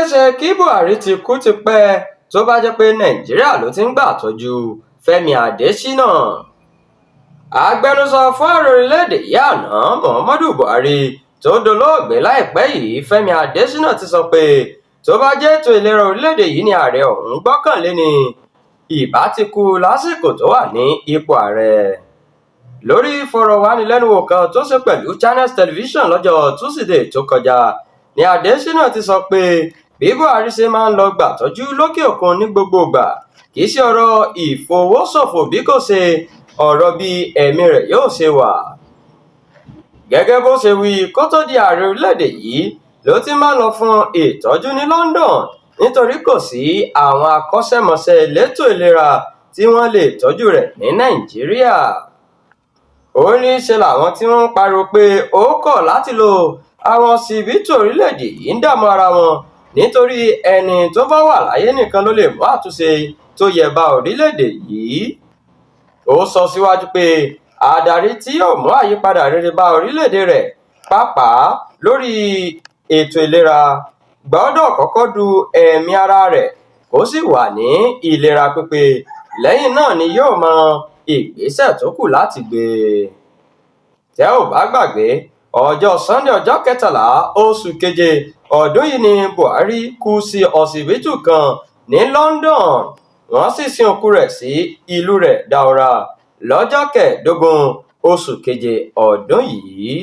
ṣeé ṣe kí Buhari ti kú tipẹ́ tó bá jẹ́ pé Nàìjíríà ló ti ń gbàtọ́jú Fẹmi AdeṣIna. Agbẹnusọ fún ààrẹ orílẹ̀-èdè yìí àná Muhammadu Buhari tó dolóògbé láìpẹ́ yìí Fẹmi AdeṣIna ti sọ pé tó bá jẹ́ ètò ìlera orílẹ̀-èdè yìí ni ààrẹ ọ̀hún gbọ́kànlé ni ìbá ti kú lásìkò tó wà ní ipò ààrẹ. Lórí ìfọ̀rọ̀wánilẹ́nuwò kan tó ṣe pẹ̀lú Channels Television lọ́jọ́ Tusidee tó kọjá ni AdeṣIna ti sọ pé bí Buhari ṣe máa ń lọ gbàtọ́jú lókè òkun ní gbogbo ìgbà kì í ṣe ọ̀rọ̀ ìfowóṣòfò bí kò ṣe ọ̀rọ̀ bí ẹ̀mí rẹ̀ yóò ṣe wà. Gẹ́gẹ́ bó ṣe wí, kó tó di ààrẹ orílẹ̀-èdè yìí ló ti máa ń lọ fún ìtọ́jú ní London nítorí kò sí àwọn akọ́ṣẹ́mọṣẹ́ elétò ìlera tí wọ́n lè tọ́jú rẹ̀ ní Nàìjíríà. Ó ní ṣe làwọn tí wọ́n ń pariwo pé ó kọ̀ láti lo àwọn ọsibítù orílẹ̀-èdè yìí ń dààmú ara wọn nítorí ẹni tó bá wà láyé nìkan ló lè mú àtúnṣe tó yẹ bá orílẹ̀-èdè yìí. Ó sọ síwájú pé adarí tí yóò mú àyípadà rere bá orílẹ̀-èdè rẹ̀ pàápàá lórí ètò ìlera gbọ́dọ̀ kọ́kọ́ du ẹ̀mí ara rẹ̀ kó sì wà ní ìlera pípé lẹ́yìn náà ni yóò mọ ìgbésẹ̀ tó kù láti gbé. Tẹ́ ò bá gbàgbé, ọjọ́ Sunday ọjọ́ 13 oṣù keje ọdún yìí ni Buhari kú sí ọsibítù kan ní London. Wọ́n sì sin òkú rẹ̀ sí ìlú rẹ̀ Daura lọ́jọ́ 15 oṣù keje ọdún yìí.